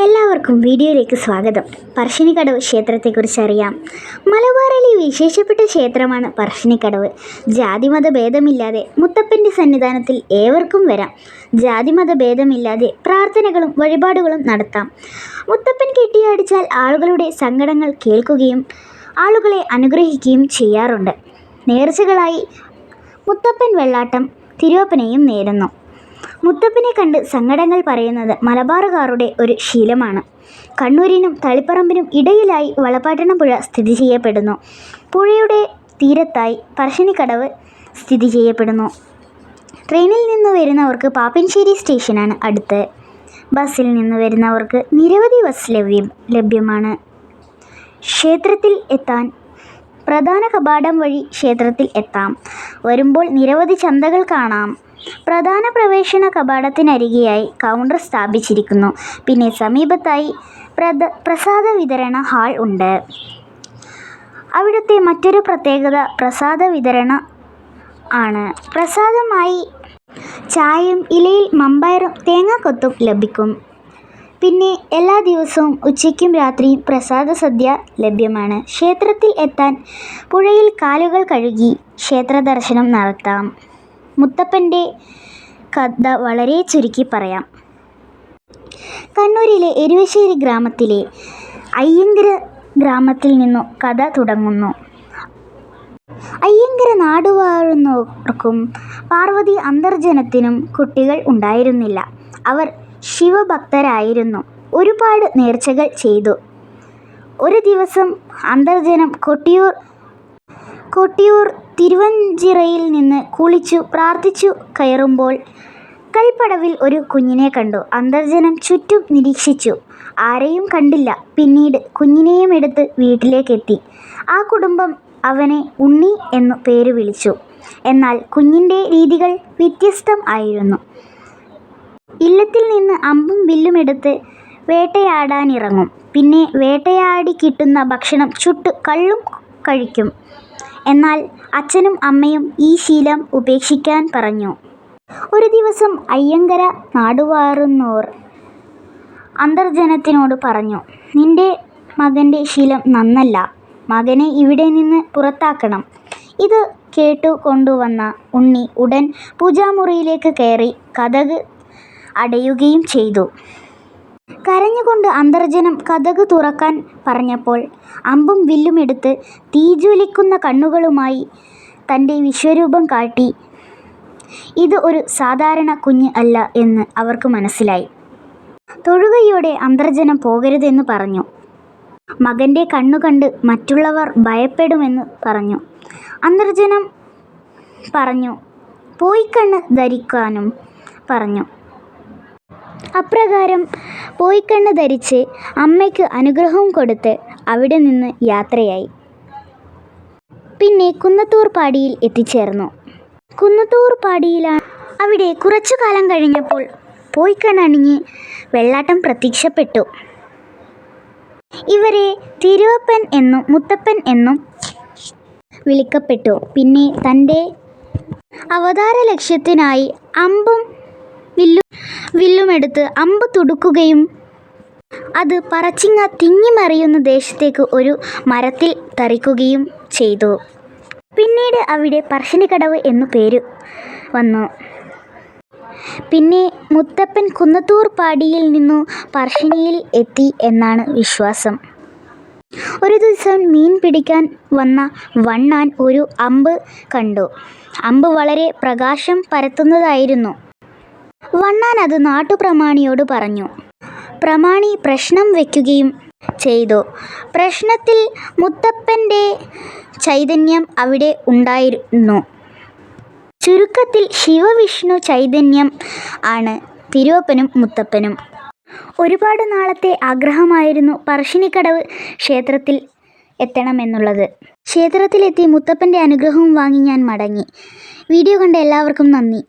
എല്ലാവർക്കും വീഡിയോയിലേക്ക് സ്വാഗതം. പറശ്ശിനിക്കടവ് ക്ഷേത്രത്തെക്കുറിച്ച് അറിയാം. മലബാറിലെ വിശേഷപ്പെട്ട ക്ഷേത്രമാണ് പറശ്ശിനിക്കടവ്. ജാതിമത ഭേദമില്ലാതെ മുത്തപ്പൻ്റെ സന്നിധാനത്തിൽ ഏവർക്കും വരാം. ജാതിമത ഭേദമില്ലാതെ പ്രാർത്ഥനകളും വഴിപാടുകളും നടത്താം. മുത്തപ്പൻ കെട്ടിയാടിച്ചാൽ ആളുകളുടെ സങ്കടങ്ങൾ കേൾക്കുകയും ആളുകളെ അനുഗ്രഹിക്കുകയും ചെയ്യാറുണ്ട്. നേർച്ചകളായി മുത്തപ്പൻ വെള്ളാട്ടം തിരുവപ്പനെയും നേരുന്നു. മുത്തപ്പനെ കണ്ട് സങ്കടങ്ങൾ പറയുന്നത് മലബാറുകാരുടെ ഒരു ശീലമാണ്. കണ്ണൂരിനും തളിപ്പറമ്പിനും ഇടയിലായി വളപട്ടണം പുഴ സ്ഥിതി ചെയ്യപ്പെടുന്നു. പുഴയുടെ തീരത്തായി പറശ്ശിനിക്കടവ് സ്ഥിതി ചെയ്യപ്പെടുന്നു. ട്രെയിനിൽ നിന്ന് വരുന്നവർക്ക് പാപ്പിനിശ്ശേരി സ്റ്റേഷനാണ് അടുത്ത്. ബസ്സിൽ നിന്ന് വരുന്നവർക്ക് നിരവധി ബസ് ലഭ്യമാണ്. ക്ഷേത്രത്തിൽ എത്താൻ പ്രധാന കവാടം വഴി ക്ഷേത്രത്തിൽ എത്താം. വരുമ്പോൾ നിരവധി ചന്തകൾ കാണാം. പ്രധാന പ്രവേശന കവാടത്തിനരികെയായി കൗണ്ടർ സ്ഥാപിച്ചിരിക്കുന്നു. പിന്നെ സമീപത്തായി പ്രസാദ വിതരണ ഹാൾ ഉണ്ട്. അവിടുത്തെ മറ്റൊരു പ്രത്യേകത പ്രസാദ വിതരണ ആണ്. പ്രസാദമായി ചായയും ഇലയിൽ മമ്പയറും തേങ്ങാക്കൊത്തും ലഭിക്കും. പിന്നെ എല്ലാ ദിവസവും ഉച്ചയ്ക്കും രാത്രിയും പ്രസാദ സദ്യ ലഭ്യമാണ്. ക്ഷേത്രത്തിൽ എത്താൻ പുഴയിൽ കാലുകൾ കഴുകി ക്ഷേത്ര ദർശനം നടത്താം. മുത്തപ്പൻ്റെ കഥ വളരെ ചുരുക്കി പറയാം. കണ്ണൂരിലെ എരുവശ്ശേരി ഗ്രാമത്തിലെ അയ്യങ്കര ഗ്രാമത്തിൽ നിന്നു കഥ തുടങ്ങുന്നു. അയ്യങ്കര നാടുവാഴുന്നവർക്കും പാർവതി അന്തർജനത്തിനും കുട്ടികൾ ഉണ്ടായിരുന്നില്ല. അവർ ശിവഭക്തരായിരുന്നു. ഒരുപാട് നേർച്ചകൾ ചെയ്തു. ഒരു ദിവസം അന്തർജനം കൊട്ടിയൂർ തിരുവഞ്ചിറയിൽ നിന്ന് കുളിച്ചു പ്രാർത്ഥിച്ചു കയറുമ്പോൾ കൽപ്പടവിൽ ഒരു കുഞ്ഞിനെ കണ്ടു. അന്തർജനം ചുറ്റും നിരീക്ഷിച്ചു. ആരെയും കണ്ടില്ല. പിന്നീട് കുഞ്ഞിനെയും എടുത്ത് വീട്ടിലേക്കെത്തി. ആ കുടുംബം അവനെ ഉണ്ണി എന്നു പേര് വിളിച്ചു. എന്നാൽ കുഞ്ഞിൻ്റെ രീതികൾ വ്യത്യസ്തം ആയിരുന്നു. ഇല്ലത്തിൽ നിന്ന് അമ്പും വില്ലും എടുത്ത് വേട്ടയാടാനിറങ്ങും. പിന്നെ വേട്ടയാടി കിട്ടുന്ന ഭക്ഷണം ചുട്ട് കള്ളും കഴിക്കും. എന്നാൽ അച്ഛനും അമ്മയും ഈ ശീലം ഉപേക്ഷിക്കാൻ പറഞ്ഞു. ഒരു ദിവസം അയ്യങ്കര നാടുവാഴുന്നോർ അന്തർജനത്തിനോട് പറഞ്ഞു, നിന്റെ മകൻ്റെ ശീലം നന്നല്ല. മകനെ ഇവിടെ നിന്ന് പുറത്താക്കണം. ഇത് കേട്ടു കൊണ്ടുവന്ന ഉണ്ണി ഉടൻ പൂജാമുറിയിലേക്ക് കയറി കതക് അടയുകയും ചെയ്തു. കരഞ്ഞുകൊണ്ട് അന്തർജനം കതക് തുറക്കാൻ പറഞ്ഞപ്പോൾ അമ്പും വില്ലും എടുത്ത് തീജ്വലിക്കുന്ന കണ്ണുകളുമായി തൻ്റെ വിശ്വരൂപം കാട്ടി. ഇത് ഒരു സാധാരണ കുഞ്ഞ് അല്ല എന്ന് അവർക്ക് മനസ്സിലായി. തൊഴുകയോടെ അന്തർജനം പോകരുതെന്ന് പറഞ്ഞു. മകൻ്റെ കണ്ണു കണ്ട് മറ്റുള്ളവർ ഭയപ്പെടുമെന്ന് പറഞ്ഞു. അന്തർജനം പറഞ്ഞു പോയിക്കണ്ണ് ധരിക്കാനും പറഞ്ഞു. അപ്രകാരം പോയിക്കണ്ണ് ധരിച്ച് അമ്മയ്ക്ക് അനുഗ്രഹവും കൊടുത്ത് അവിടെ നിന്ന് യാത്രയായി. പിന്നെ കുന്നത്തൂർ പാടിയിൽ എത്തിച്ചേർന്നു. കുന്നത്തൂർ പാടിയിലാണ്. അവിടെ കുറച്ചു കാലം കഴിഞ്ഞപ്പോൾ പോയിക്കണ്ണണിഞ്ഞ് വെള്ളാട്ടം പ്രത്യക്ഷപ്പെട്ടു. ഇവരെ തിരുവപ്പൻ എന്നും മുത്തപ്പൻ എന്നും വിളിക്കപ്പെട്ടു. പിന്നെ തൻ്റെ അവതാര ലക്ഷ്യത്തിനായി അമ്പും വില്ലുമെടുത്ത് അമ്പ് തുടുക്കുകയും അത് പറച്ചിങ്ങ തിങ്ങിമറിയുന്ന ദേശത്തേക്ക് ഒരു മരത്തിൽ തറിക്കുകയും ചെയ്തു. പിന്നീട് അവിടെ പറശ്ശിനിക്കടവ് എന്നു പേര് വന്നു. പിന്നെ മുത്തപ്പൻ കുന്നത്തൂർ പാടിയിൽ നിന്നു പറശ്ശിനിയിൽ എത്തി എന്നാണ് വിശ്വാസം. ഒരു ദിവസം മീൻ പിടിക്കാൻ വന്ന വണ്ണാൻ ഒരു അമ്പ് കണ്ടു. അമ്പ് വളരെ പ്രകാശം പരത്തുന്നതായിരുന്നു. വണ്ണാൻ അത് നാട്ടുപ്രമാണിയോട് പറഞ്ഞു. പ്രമാണി പ്രശ്നം വയ്ക്കുകയും ചെയ്തു. പ്രശ്നത്തിൽ മുത്തപ്പൻ്റെ ചൈതന്യം അവിടെ ഉണ്ടായിരുന്നു. ചുരുക്കത്തിൽ ശിവവിഷ്ണു ചൈതന്യം ആണ് തിരുവപ്പനും മുത്തപ്പനും. ഒരുപാട് നാളത്തെ ആഗ്രഹമായിരുന്നു പറശ്ശിനിക്കടവ് ക്ഷേത്രത്തിൽ എത്തണമെന്നുള്ളത്. ക്ഷേത്രത്തിലെത്തി മുത്തപ്പൻ്റെ അനുഗ്രഹവും വാങ്ങി ഞാൻ മടങ്ങി. വീഡിയോ കണ്ട എല്ലാവർക്കും നന്ദി.